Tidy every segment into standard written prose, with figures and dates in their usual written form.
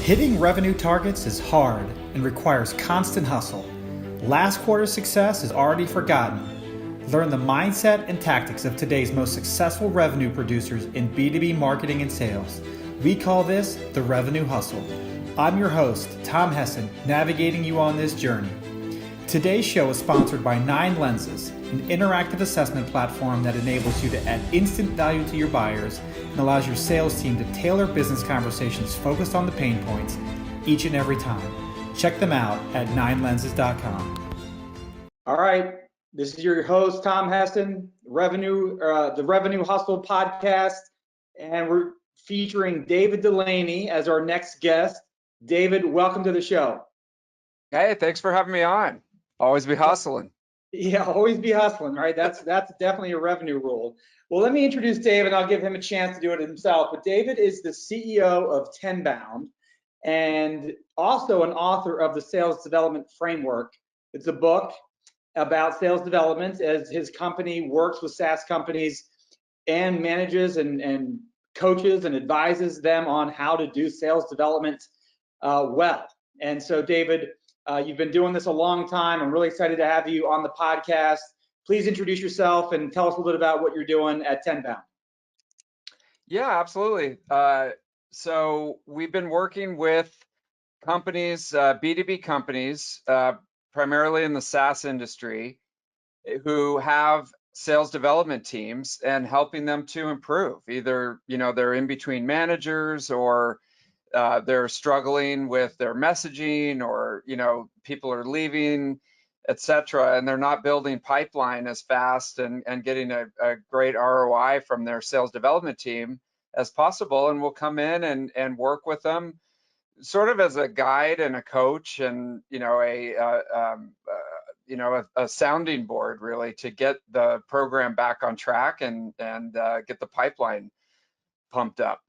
Hitting revenue targets is hard and requires constant hustle. Last quarter's success is already forgotten. Learn the mindset and tactics of today's most successful revenue producers in B2B marketing and sales. We call this the revenue hustle. I'm your host, Tom Hessen, navigating you on this journey. Today's show is sponsored by 9 Lenses, an interactive assessment platform that enables you to add instant value to your buyers and allows your sales team to tailor business conversations focused on the pain points each and every time. Check them out at 9lenses.com. All right, this is your host, Tom Hessen, the Revenue Hustle podcast, and we're featuring David Dulany as our next guest. David, welcome to the show. Hey, thanks for having me on. Always be hustling. Yeah, always be hustling, right? That's definitely a revenue rule. Well, let me introduce David. I'll give him a chance to do it himself. But David is the CEO of Tenbound and also an author of the Sales Development Framework. It's a book about sales development as his company works with SaaS companies and manages and coaches and advises them on how to do sales development well. And so, David, you've been doing this a long time. I'm really excited to have you on the podcast. Please introduce yourself and tell us a little bit about what you're doing at Tenbound. Yeah, absolutely. So we've been working with companies, B2B companies, primarily in the SaaS industry, who have sales development teams and helping them to improve. Either, they're in between managers or they're struggling with their messaging, or people are leaving, etc., and they're not building pipeline as fast and getting a great ROI from their sales development team as possible. And we'll come in and work with them sort of as a guide and a coach and a sounding board, really, to get the program back on track and get the pipeline pumped up.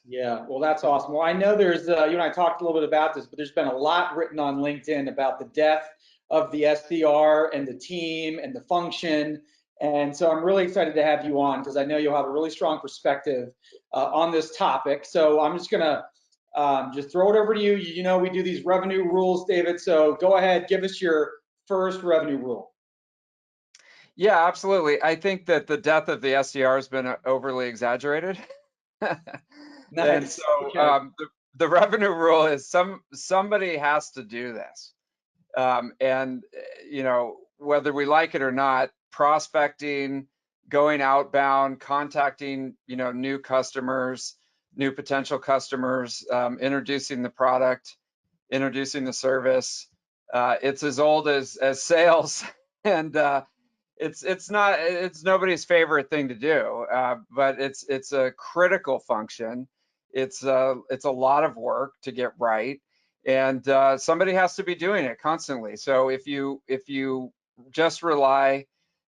Yeah, well, that's awesome. Well, I know there's, you and I talked a little bit about this, but there's been a lot written on LinkedIn about the death of the SDR and the team and the function. And so I'm really excited to have you on because I know you'll have a really strong perspective on this topic. So I'm just going to just throw it over to you. You know, we do these revenue rules, David. So go ahead, give us your first revenue rule. Yeah, absolutely. I think that the death of the SDR has been overly exaggerated. Nice. And so Okay. the revenue rule is somebody has to do this. And whether we like it or not, prospecting, going outbound, contacting, new customers, new potential customers, introducing the product, introducing the service. It's as old as sales, and it's nobody's favorite thing to do, but it's a critical function. It's a lot of work to get right, and somebody has to be doing it constantly. So if you just rely,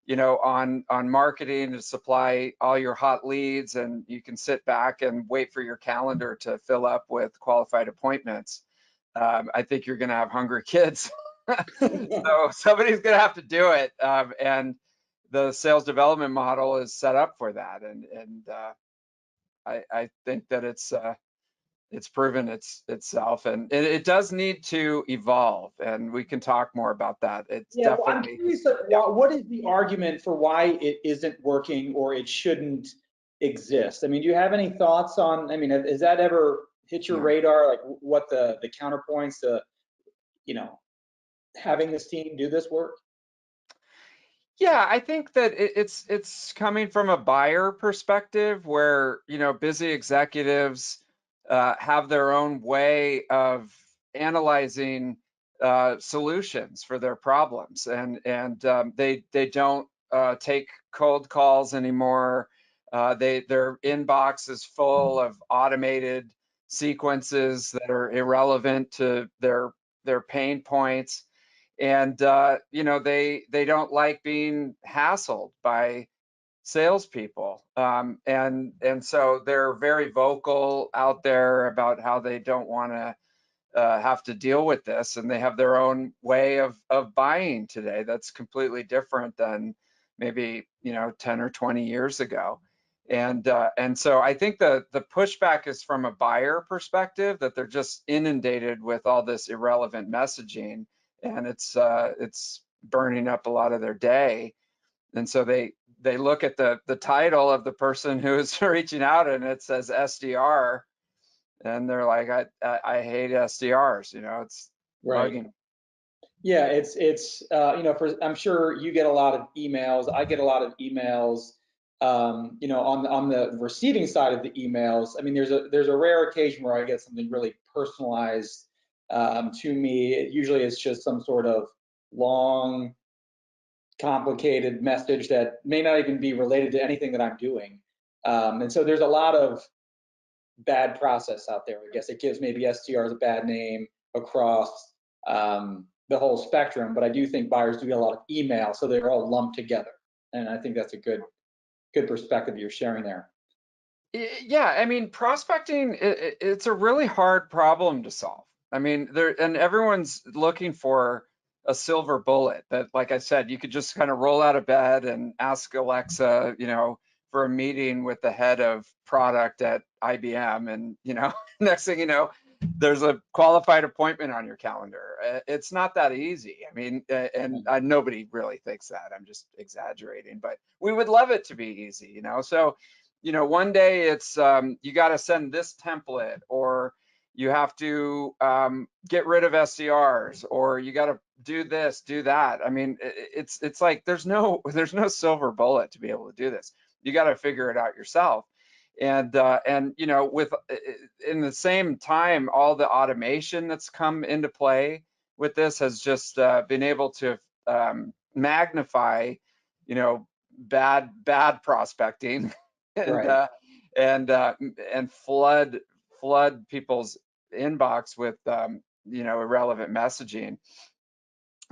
on marketing to supply all your hot leads, and you can sit back and wait for your calendar to fill up with qualified appointments, I think you're going to have hungry kids. So somebody's going to have to do it, and the sales development model is set up for that. And I think that it's proven itself, and it does need to evolve, and we can talk more about that. It's definitely. Well, I'm curious, what is the argument for why it isn't working or it shouldn't exist? I mean, do you have any thoughts on? I mean, has that ever hit your radar? Like, what the counterpoints to, having this team do this work? Yeah, I think that it's coming from a buyer perspective where, busy executives have their own way of analyzing solutions for their problems, and they don't take cold calls anymore. Their inbox is full of automated sequences that are irrelevant to their pain points. And they don't like being hassled by salespeople, and so they're very vocal out there about how they don't want to have to deal with this, and they have their own way of buying today that's completely different than maybe 10 or 20 years ago. And so I think the pushback is from a buyer perspective, that they're just inundated with all this irrelevant messaging, and it's burning up a lot of their day. And so they look at the title of the person who is reaching out, and it says SDR, and they're like, I hate SDRs, it's Right. bugging. Yeah, it's I'm sure you get a lot of emails. I get a lot of emails. On the receiving side of the emails, I mean, there's a rare occasion where I get something really personalized to me. Usually, it's just some sort of long, complicated message that may not even be related to anything that I'm doing. And so there's a lot of bad process out there. I guess it gives maybe SDRs a bad name across the whole spectrum, but I do think buyers do get a lot of email, so they're all lumped together. And I think that's a good perspective you're sharing there. Yeah, I mean, prospecting, it's a really hard problem to solve. I mean, and everyone's looking for a silver bullet that, like I said, you could just kind of roll out of bed and ask Alexa, for a meeting with the head of product at IBM, and, next thing you know, there's a qualified appointment on your calendar. It's not that easy. I mean, and nobody really thinks that. I'm just exaggerating, but we would love it to be easy, So, one day it's you got to send this template, or you have to get rid of SDRs, or you got to do this, do that. I mean, it's like there's no silver bullet to be able to do this. You got to figure it out yourself. And with in the same time, all the automation that's come into play with this has just been able to magnify, bad prospecting and Right. and flood people's inbox with irrelevant messaging.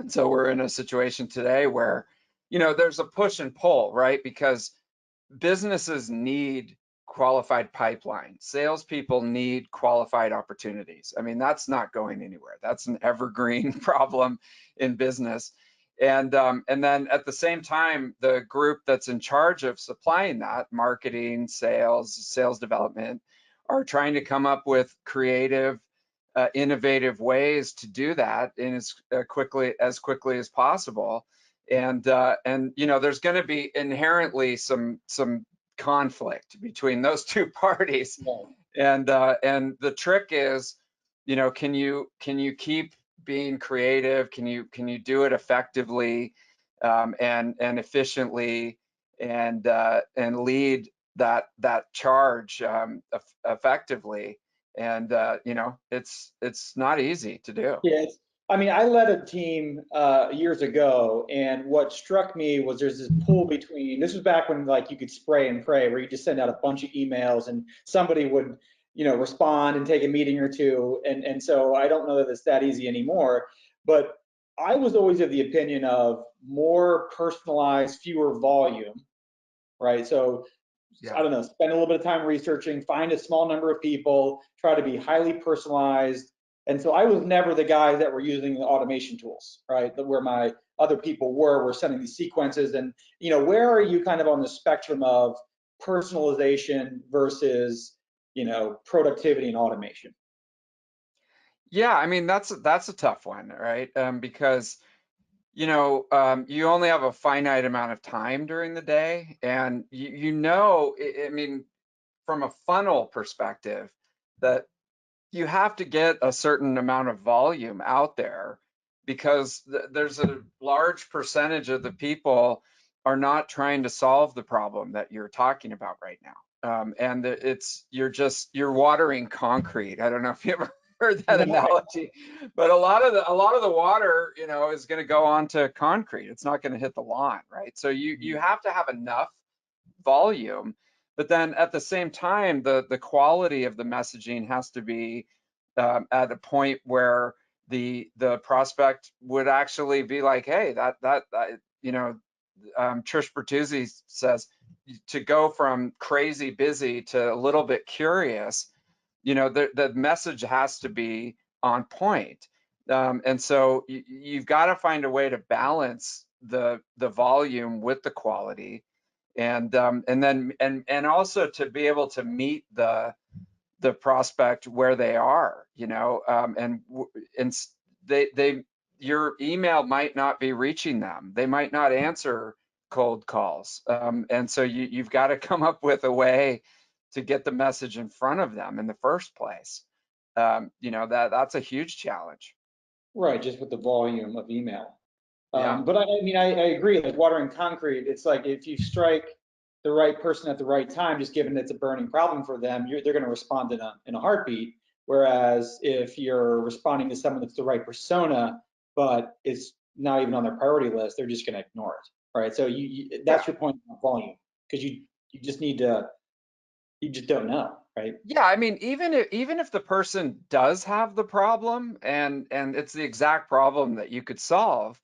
And so we're in a situation today where there's a push and pull, right? Because businesses need qualified pipeline. Salespeople need qualified opportunities. I mean, that's not going anywhere. That's an evergreen problem in business. And then at the same time, the group that's in charge of supplying that, marketing, sales development, are trying to come up with creative, innovative ways to do that in as quickly as possible. And there's going to be inherently some conflict between those two parties. And the trick is, can you keep being creative? Can you do it effectively and efficiently, and lead that charge effectively? And it's not easy to do. Yeah, I mean, I led a team years ago, and what struck me was there's this pull between. This was back when like you could spray and pray, where you just send out a bunch of emails and somebody would, respond and take a meeting or two. And so I don't know that it's that easy anymore. But I was always of the opinion of more personalized, fewer volume, right? So Yeah. I don't know, spend a little bit of time researching, find a small number of people, try to be highly personalized. And so I was never the guy that were using the automation tools, right? Where my other people were sending these sequences. And, where are you kind of on the spectrum of personalization versus, productivity and automation? Yeah, I mean, that's a tough one, right? Because you only have a finite amount of time during the day, and I mean, from a funnel perspective, that you have to get a certain amount of volume out there, because there's a large percentage of the people are not trying to solve the problem that you're talking about right now. And you're watering concrete. I don't know if you ever heard that analogy, but a lot of the water, is going to go onto concrete. It's not going to hit the lawn, right? So you have to have enough volume, but then at the same time, the quality of the messaging has to be at a point where the prospect would actually be like, hey, Trish Bertuzzi says, to go from crazy busy to a little bit curious, the message has to be on point. And so you've got to find a way to balance the volume with the quality. and then also to be able to meet the prospect where they are, and your email might not be reaching them. They might not answer cold calls, and so you've got to come up with a way to get the message in front of them in the first place. That's a huge challenge. Right, just with the volume of email. Yeah. But I mean, I agree, like water and concrete, it's like if you strike the right person at the right time, just given it's a burning problem for them, they're going to respond in a heartbeat. Whereas if you're responding to someone that's the right persona, but it's not even on their priority list, they're just going to ignore it, right? So that's your point on volume, because you just need to, you just don't know, right? Yeah, I mean, even if the person does have the problem and it's the exact problem that you could solve,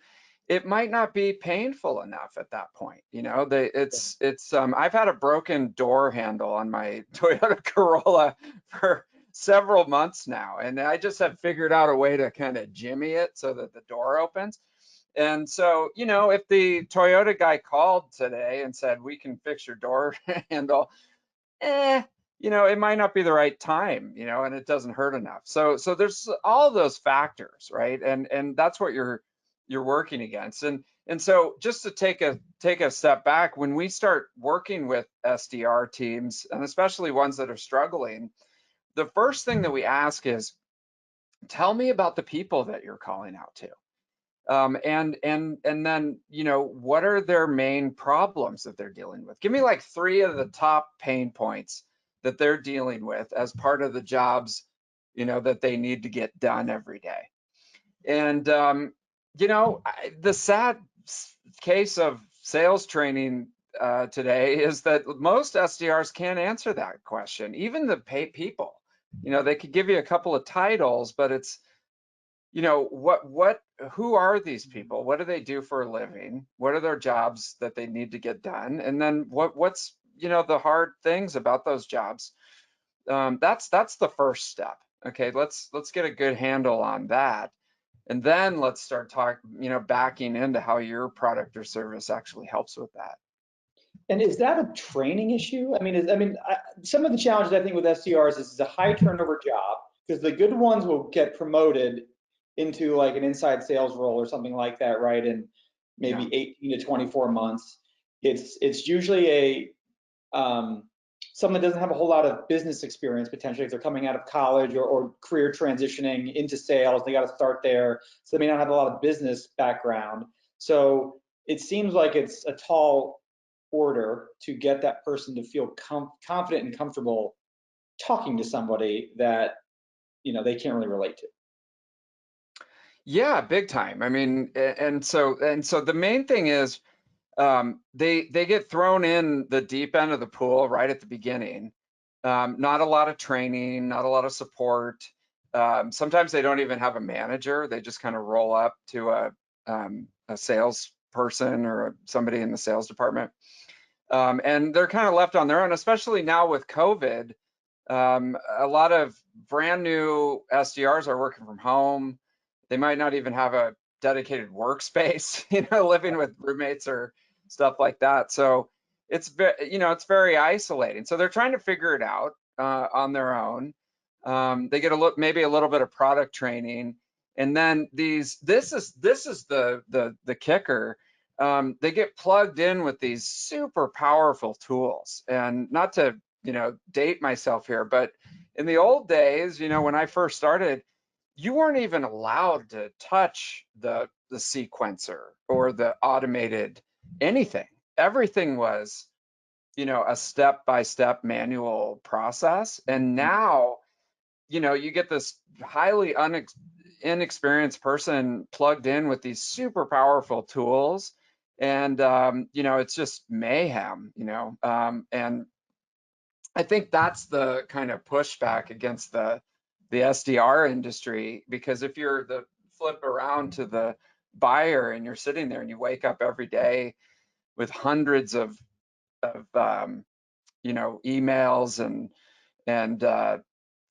it might not be painful enough at that point. I've had a broken door handle on my Toyota Corolla for several months now, and I just have figured out a way to kind of jimmy it so that the door opens. And so, if the Toyota guy called today and said, we can fix your door handle, it might not be the right time, and it doesn't hurt enough. So there's all those factors, right? And that's what you're working against. And so just to take a step back, when we start working with SDR teams, and especially ones that are struggling, the first thing that we ask is, tell me about the people that you're calling out to. And then, what are their main problems that they're dealing with? Give me like 3 of the top pain points that they're dealing with as part of the jobs, that they need to get done every day. And, the sad case of sales training today is that most SDRs can't answer that question. Even the people, they could give you a couple of titles, but it's, who are these people? What do they do for a living? What are their jobs that they need to get done? And then what's, the hard things about those jobs? That's the first step. Okay, let's get a good handle on that. And then let's start backing into how your product or service actually helps with that. And is that a training issue? Some of the challenges I think with SDRs is it's a high turnover job, because the good ones will get promoted into like an inside sales role or something like that, right? In maybe 18 to 24 months. It's usually someone that doesn't have a whole lot of business experience, potentially, if they're coming out of college or career transitioning into sales, they got to start there. So they may not have a lot of business background. So it seems like it's a tall order to get that person to feel confident and comfortable talking to somebody that they can't really relate to. Yeah, big time. I mean, and so the main thing is, they get thrown in the deep end of the pool right at the beginning. Not a lot of training, not a lot of support. Sometimes they don't even have a manager. They just kind of roll up to a salesperson or somebody in the sales department. And they're kind of left on their own, especially now with COVID. A lot of brand new SDRs are working from home. They might not even have a dedicated workspace, living with roommates or stuff like that. So it's very isolating. So they're trying to figure it out on their own. They get maybe a little bit of product training, and then this is the kicker. They get plugged in with these super powerful tools. And not to date myself here, but in the old days, when I first started, you weren't even allowed to touch the sequencer or the automated anything. Everything was, a step-by-step manual process. And now, you get this highly inexperienced person plugged in with these super powerful tools, and it's just mayhem, and I think that's the kind of pushback against the SDR industry, because if you're the flip around to the buyer and you're sitting there and you wake up every day with hundreds of emails and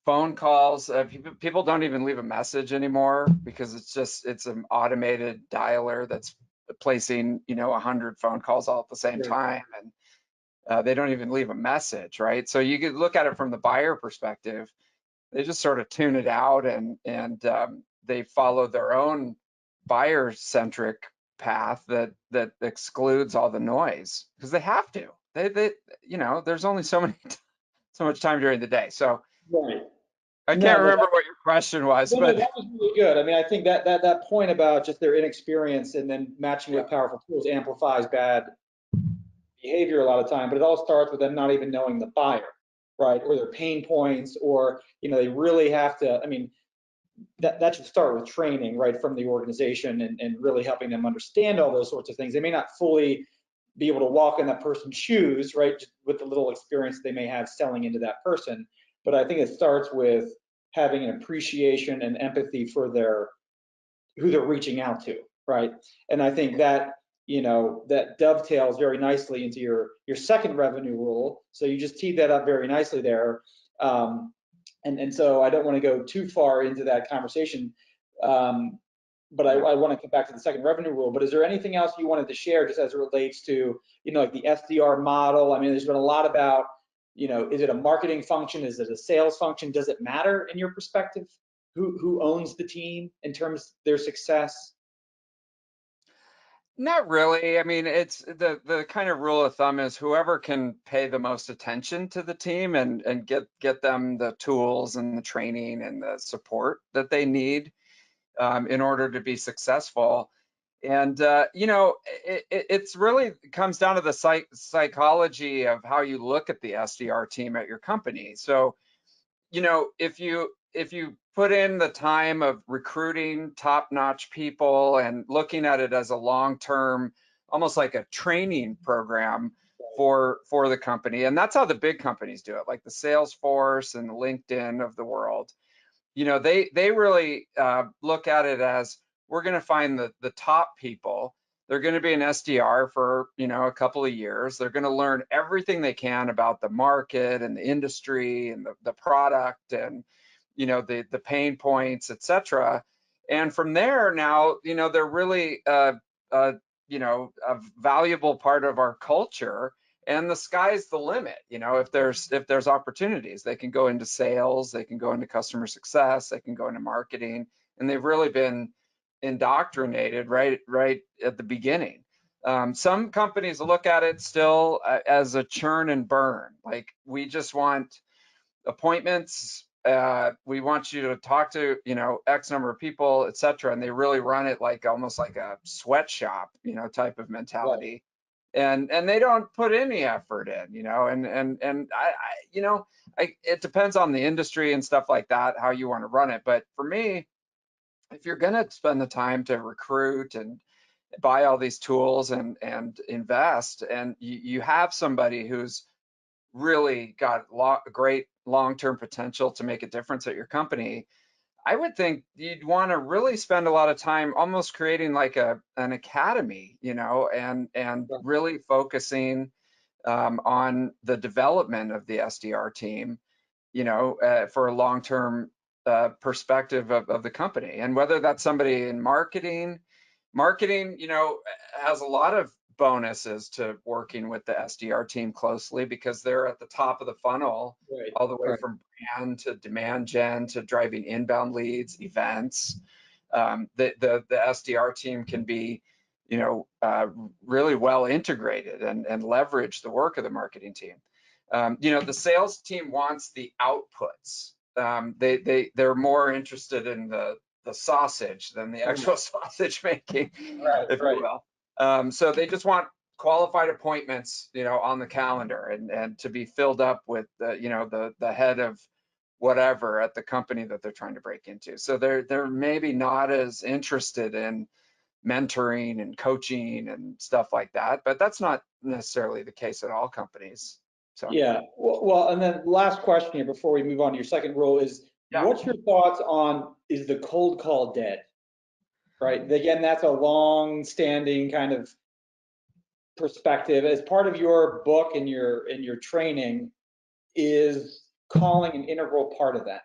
phone calls, people don't even leave a message anymore, because it's an automated dialer that's placing 100 phone calls all at the same time. They don't even leave a message, right? So you could look at it from the buyer perspective. They just sort of tune it out, and they follow their own buyer-centric path that excludes all the noise because they have to. They there's only so much time during the day. So Right. I can't No, no, remember what your question was, no, but that was really good. I mean, I think that point about just their inexperience and then matching yeah. with powerful tools amplifies bad behavior a lot of time, but it all starts with them not even knowing the buyer, right? Or their pain points, or, they really have to, I mean, that should start with training, right, from the organization and really helping them understand all those sorts of things. They may not fully be able to walk in that person's shoes, right, just with the little experience they may have selling into that person. But I think it starts with having an appreciation and empathy for who they're reaching out to, right? And I think that that dovetails very nicely into your second revenue rule. So you just teed that up very nicely there. And so I don't want to go too far into that conversation, but I want to come back to the second revenue rule. But is there anything else you wanted to share just as it relates to like the SDR model? I mean, there's been a lot about is it a marketing function? Is it a sales function? Does it matter in your perspective? Who owns the team in terms of their success? Not really. I mean, it's the kind of rule of thumb is whoever can pay the most attention to the team and get them the tools and the training and the support that they need in order to be successful. And it's really comes down to the psychology of how you look at the SDR team at your company. So if you put in the time of recruiting top-notch people and looking at it as a long-term, almost like a training program for the company, and that's how the big companies do it, like the Salesforce and the LinkedIn of the world. They really look at it as we're going to find the top people. They're going to be an SDR for a couple of years. They're going to learn everything they can about the market and the industry and the product and the pain points, etc. And from there, now they're really a valuable part of our culture. And the sky's the limit. If there's opportunities, they can go into sales, they can go into customer success, they can go into marketing, and they've really been indoctrinated right at the beginning. Some companies look at it still as a churn and burn. Like, we just want appointments. We want you to talk to X number of people, etc. And they really run it like almost like a sweatshop, type of mentality. And they don't put any effort in, and it depends on the industry and stuff like that, how you want to run it. But for me, if you're going to spend the time to recruit and buy all these tools and invest, and you have somebody who's really got great long-term potential to make a difference at your company, I would think you'd want to really spend a lot of time almost creating like an academy, and really focusing on the development of the SDR team, for a long-term perspective of the company. And whether that's somebody in marketing, has a lot of bonuses to working with the SDR team closely because they're at the top of the funnel, Right, all the way right. from brand to demand gen to driving inbound leads, events. The SDR team can be, really well integrated and leverage the work of the marketing team. The sales team wants the outputs. They're more interested in the sausage than the actual sausage making, Right, if you right. will. So they just want qualified appointments, on the calendar and to be filled up with the head of whatever at the company that they're trying to break into. So they're maybe not as interested in mentoring and coaching and stuff like that, but that's not necessarily the case at all companies. So Yeah. Well, and then last question here before we move on to your second rule is, yeah. what's your thoughts on, is the cold call dead? Right. Again, that's a long-standing kind of perspective. As part of your book and your training, is calling an integral part of that?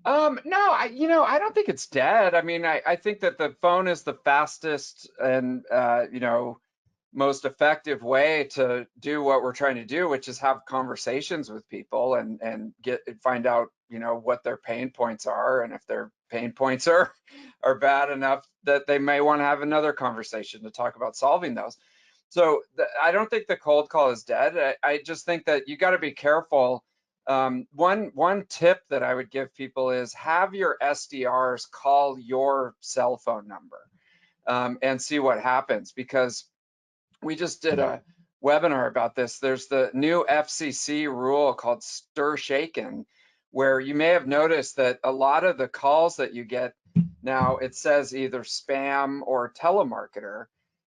No, I don't think it's dead. I mean, I think that the phone is the fastest and, most effective way to do what we're trying to do, which is have conversations with people and find out, you know, what their pain points are, and if their pain points are bad enough that they may want to have another conversation to talk about solving those. So I don't think the cold call is dead. I just think that you got to be careful. One tip that I would give people is have your SDRs call your cell phone number and see what happens, because we just did a webinar about this. There's the new FCC rule called stir shaken, where you may have noticed that a lot of the calls that you get now, it says either spam or telemarketer.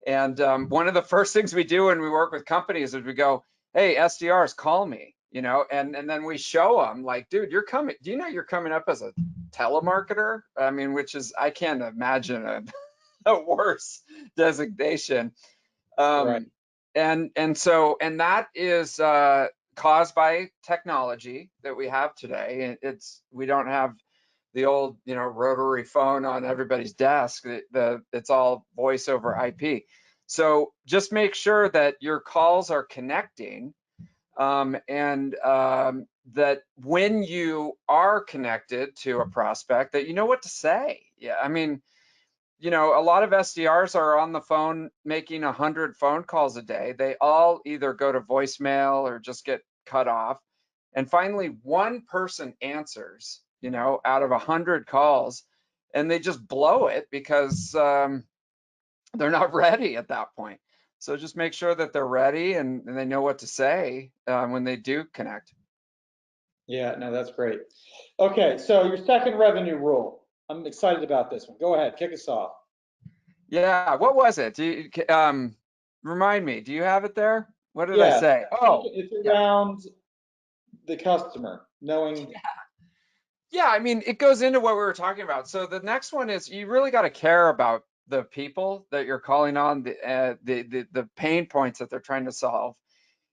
And one of the first things we do when we work with companies is we go, hey, SDRs, call me, you know, and then we show them like, dude, you're coming, do you know you're coming up as a telemarketer? I mean, which is, I can't imagine a worse designation. Right. And that is caused by technology that we have today. We don't have the old, you know, rotary phone on everybody's desk. It's all voice over IP. So just make sure that your calls are connecting, that when you are connected to a prospect, that you know what to say. Yeah, I mean, you know, a lot of SDRs are on the phone making 100 phone calls a day. They all either go to voicemail or just get cut off. And finally, one person answers, you know, out of 100 calls, and they just blow it because they're not ready at that point. So just make sure that they're ready and they know what to say when they do connect. Yeah, no, that's great. Okay, so your second revenue rule. I'm excited about this one. Go ahead, kick us off. Yeah, what was it? Remind me, do you have it there? What did I Yeah, say? Oh, it's yeah. around the customer, knowing. Yeah, I mean, it goes into what we were talking about. So the next one is you really got to care about the people that you're calling on, the pain points that they're trying to solve,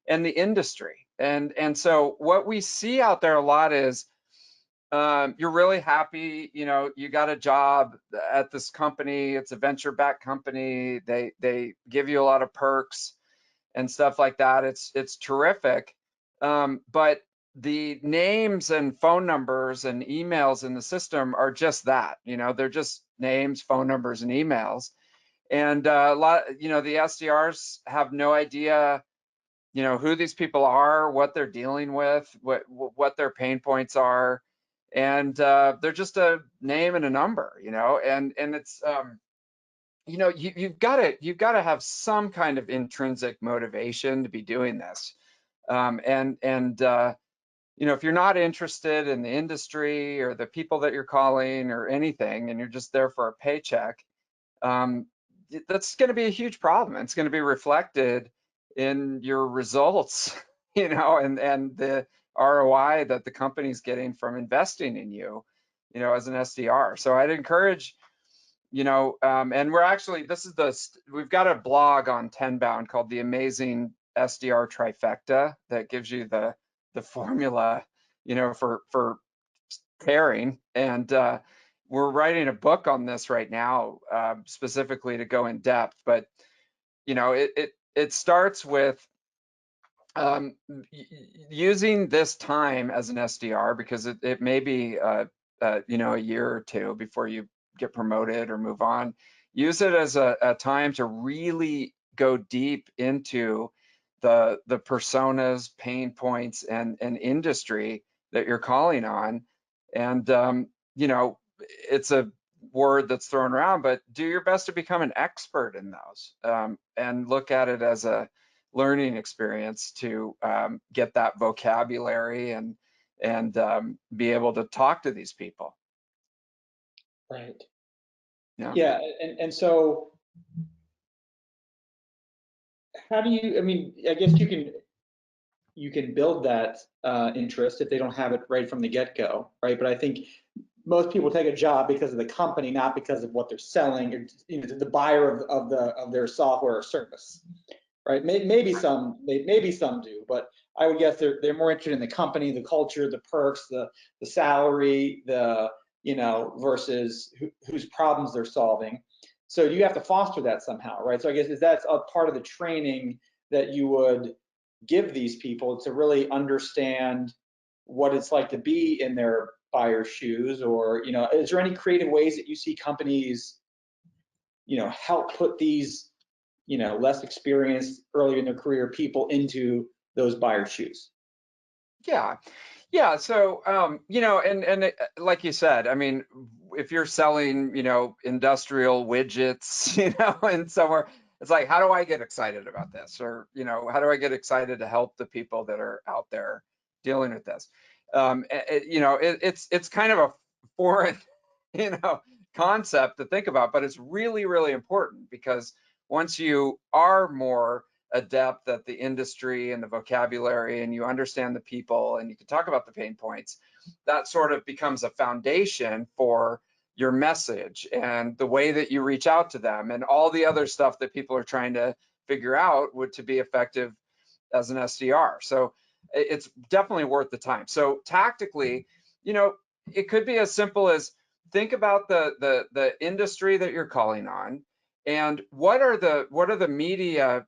and the industry. And so what we see out there a lot is you're really happy, you know, you got a job at this company. It's a venture-backed company. They give you a lot of perks and stuff like that. It's terrific. But the names and phone numbers and emails in the system are just that, you know, they're just names, phone numbers, and emails. And a lot, you know, the SDRs have no idea, you know, who these people are, what they're dealing with, what their pain points are, and they're just a name and a number, you know, and it's you know, you've got to have some kind of intrinsic motivation to be doing this. You know, if you're not interested in the industry or the people that you're calling or anything, and you're just there for a paycheck, that's going to be a huge problem. It's going to be reflected in your results, you know, and the ROI that the company's getting from investing in you, you know, as an SDR. So I'd encourage, you know, and we're actually, we've got a blog on Tenbound called The Amazing SDR Trifecta that gives you the formula, you know, for caring. And we're writing a book on this right now, specifically to go in depth. But, you know, it starts with using this time as an SDR, because it may be, you know, a year or two before you get promoted or move on. Use it as a time to really go deep into the personas, pain points, and industry that you're calling on. And you know, it's a word that's thrown around, but do your best to become an expert in those, and look at it as a learning experience to get that vocabulary and be able to talk to these people. Right. Yeah. Yeah, and so how do you, I mean, I guess you can build that interest if they don't have it right from the get-go, right? But I think most people take a job because of the company, not because of what they're selling, or, you know, the buyer of their software or service, right? Maybe some do, but I would guess they're more interested in the company, the culture, the perks, the salary, you know, versus whose problems they're solving. So you have to foster that somehow, right? So I guess is that a part of the training that you would give these people to really understand what it's like to be in their buyer's shoes? Or, is there any creative ways that you see companies, help put these, less experienced early in their career people into those buyer's shoes? Yeah. Yeah. So, like you said, I mean, if you're selling, industrial widgets, and somewhere, it's like, how do I get excited about this? Or, how do I get excited to help the people that are out there dealing with this? It's kind of a foreign, you know, concept to think about, but it's really, really important, because once you are more adept at the industry and the vocabulary, and you understand the people, and you can talk about the pain points, that sort of becomes a foundation for your message and the way that you reach out to them, and all the other stuff that people are trying to figure out to be effective as an SDR. So it's definitely worth the time. So tactically, it could be as simple as think about the industry that you're calling on, and what are the media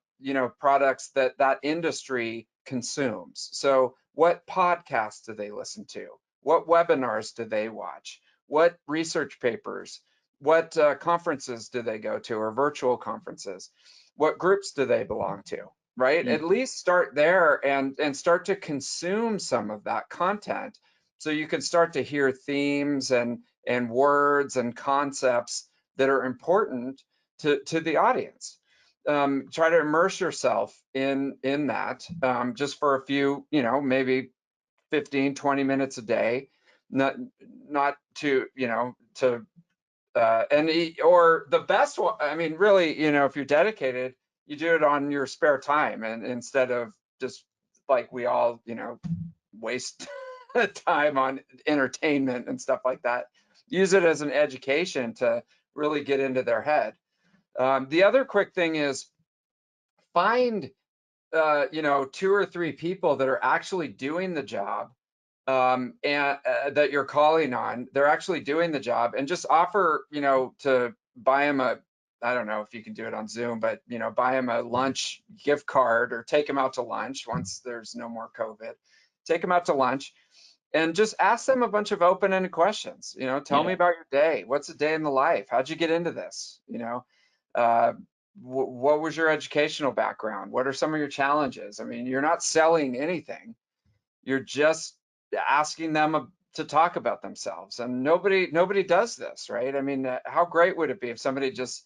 products that industry consumes. So what podcasts do they listen to? What webinars do they watch? What research papers? What conferences do they go to, or virtual conferences? What groups do they belong to? Right? At least start there and start to consume some of that content, so you can start to hear themes and words and concepts that are important to the audience. Try to immerse yourself in that, just for a few, maybe 15, 20 minutes a day, not to, or the best one, I mean, really, if you're dedicated, you do it on your spare time, and instead of just like we all, waste time on entertainment and stuff like that. Use it as an education to really get into their head. The other quick thing is find, 2 or 3 people that are actually doing the job, and that you're calling on. They're actually doing the job, and just offer, to buy them I don't know if you can do it on Zoom, but, buy them a lunch gift card, or take them out to lunch once there's no more COVID. Take them out to lunch and just ask them a bunch of open-ended questions. Tell me about your day. What's a day in the life? How'd you get into this? Uh, what was your educational background? What are some of your challenges? I mean, you're not selling anything. You're just asking them to talk about themselves, and nobody does this, right? I mean, how great would it be if somebody just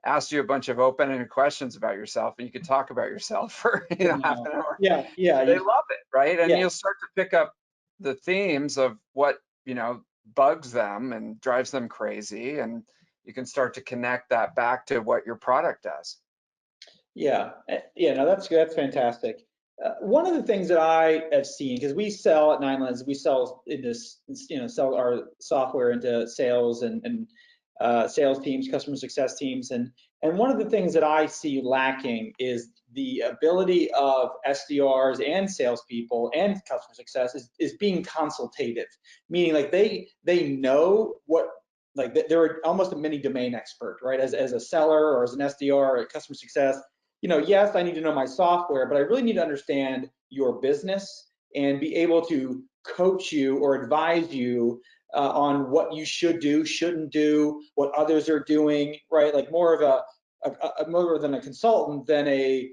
asked you a bunch of open-ended questions about yourself, and you could talk about yourself for half an hour? Yeah, yeah, They love it, right? And yeah. you'll start to pick up the themes of what bugs them and drives them crazy, and you can start to connect that back to what your product does. Yeah, yeah, no, that's good. That's fantastic. One of the things that I have seen, because we sell at Nine Lens, we sell in this, sell our software into sales and sales teams, customer success teams, and one of the things that I see lacking is the ability of SDRs and salespeople and customer success is being consultative, meaning like they know what. Like they're almost a mini domain expert, right? As a seller, or as an SDR or a customer success, yes, I need to know my software, but I really need to understand your business and be able to coach you or advise you on what you should do, shouldn't do, what others are doing, right? Like more of a more than a consultant than a,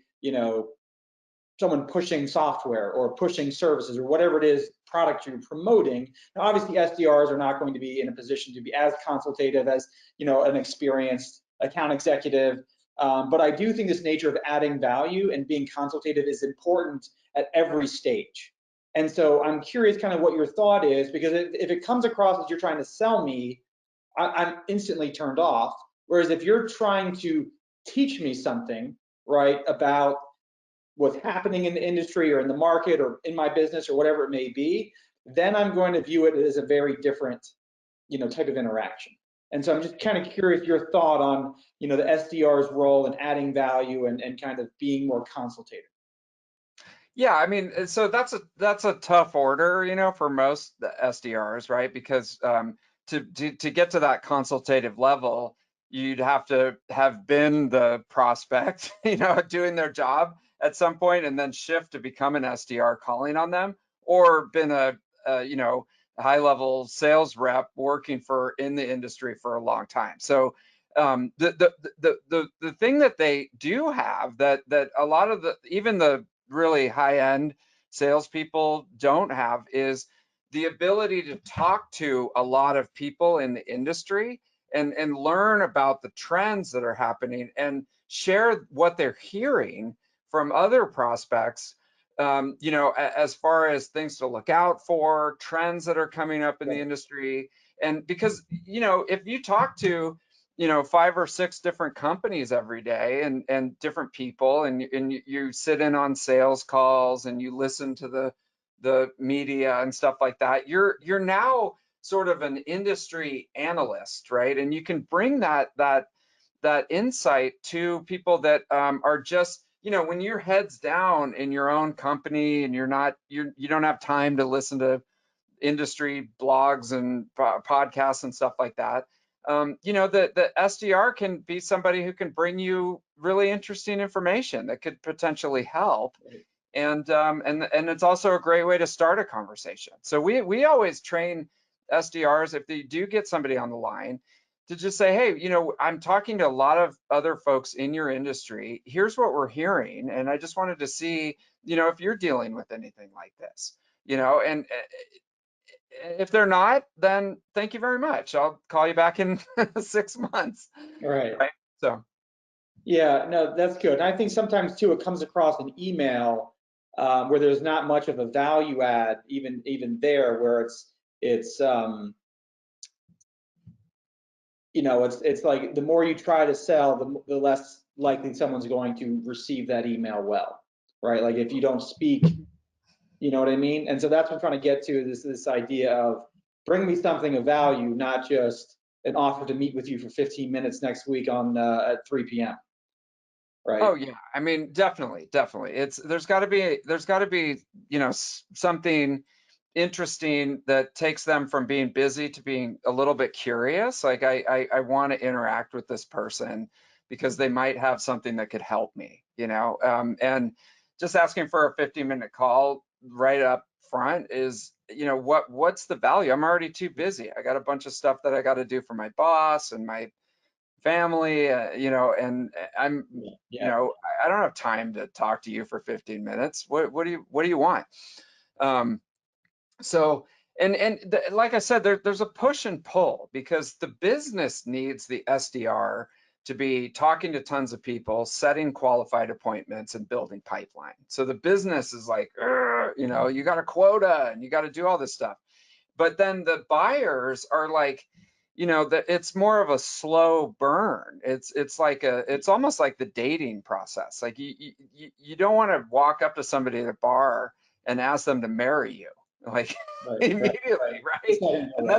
someone pushing software or pushing services or whatever it is product you're promoting. Now, obviously, SDRs are not going to be in a position to be as consultative as an experienced account executive. But I do think this nature of adding value and being consultative is important at every stage. And so I'm curious kind of what your thought is, because if it comes across as you're trying to sell me, I'm instantly turned off. Whereas if you're trying to teach me something, right, about what's happening in the industry or in the market or in my business or whatever it may be, then I'm going to view it as a very different, type of interaction. And so I'm just kind of curious your thought on, the SDR's role in adding value and kind of being more consultative. Yeah, I mean, so that's a tough order, for most SDRs, right? Because to get to that consultative level, you'd have to have been the prospect, doing their job at some point, and then shift to become an SDR calling on them, or been a high-level sales rep working in the industry for a long time. So the thing that they do have that a lot of even the really high-end salespeople don't have is the ability to talk to a lot of people in the industry and learn about the trends that are happening and share what they're hearing from other prospects, as far as things to look out for, trends that are coming up in the industry. And because, if you talk to, 5 or 6 different companies every day and different people, and you sit in on sales calls and you listen to the media and stuff like that, you're now sort of an industry analyst, right? And you can bring that insight to people that are just, when your head's down in your own company and you don't have time to listen to industry blogs and podcasts and stuff like that. The SDR can be somebody who can bring you really interesting information that could potentially help. And it's also a great way to start a conversation. So we always train SDRs, if they do get somebody on the line, to just say, hey, I'm talking to a lot of other folks in your industry. Here's what we're hearing. And I just wanted to see, if you're dealing with anything like this, and if they're not, then thank you very much. I'll call you back in 6 months. Right. So. Yeah, no, that's good. And I think sometimes too, it comes across an email where there's not much of a value add, even there, where it's like the more you try to sell, the less likely someone's going to receive that email well, right? Like if you don't speak, you know what I mean? And so that's what I'm trying to get to, this idea of bring me something of value, not just an offer to meet with you for 15 minutes next week at 3 p.m. Right. Oh yeah, I mean, definitely. There's got to be, something interesting that takes them from being busy to being a little bit curious. Like I want to interact with this person because they might have something that could help me, and just asking for a 15-minute call right up front is, what's the value? I'm already too busy. I got a bunch of stuff that I got to do for my boss and my family, and I'm, I don't have time to talk to you for 15 minutes. What do you want? So, like I said, there's a push and pull because the business needs the SDR to be talking to tons of people, setting qualified appointments and building pipeline. So the business is like, you got a quota and you got to do all this stuff. But then the buyers are like, it's more of a slow burn. It's almost like the dating process. Like you don't want to walk up to somebody at a bar and ask them to marry you, like immediately, right? And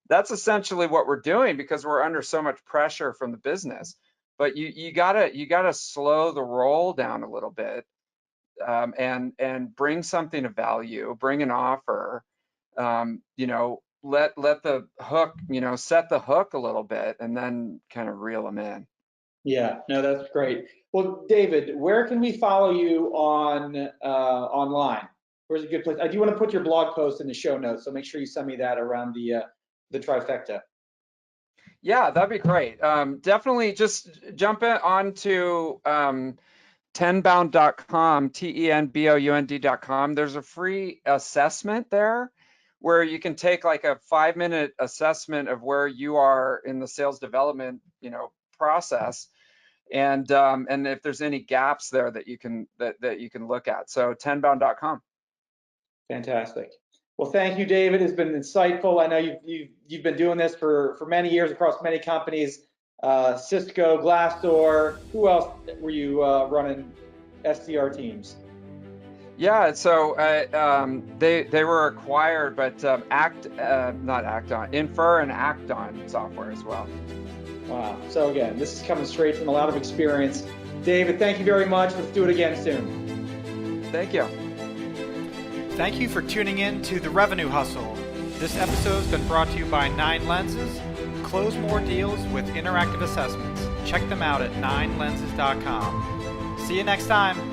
that's essentially what we're doing because we're under so much pressure from the business. But you gotta slow the roll down a little bit, and bring something of value, bring an offer, let the hook, set the hook a little bit and then kind of reel them in. Yeah, no, that's great. Well, David, where can we follow you online? Where's a good place? I do want to put your blog post in the show notes, so make sure you send me that around the trifecta. Yeah, that'd be great. Definitely just jump onto tenbound.com, tenbound.com. There's a free assessment there where you can take like a 5-minute assessment of where you are in the sales development, process, and if there's any gaps there that you can look at. So tenbound.com. Fantastic. Well, thank you, David. It's been insightful. I know you've been doing this for many years across many companies, Cisco, Glassdoor. Who else were you running SDR teams? Yeah, so they were acquired, but Infer and Acton software as well. Wow. So again, this is coming straight from a lot of experience. David, thank you very much. Let's do it again soon. Thank you. Thank you for tuning in to The Revenue Hustle. This episode has been brought to you by 9 Lenses, close more deals with interactive assessments. Check them out at 9lenses.com. See you next time.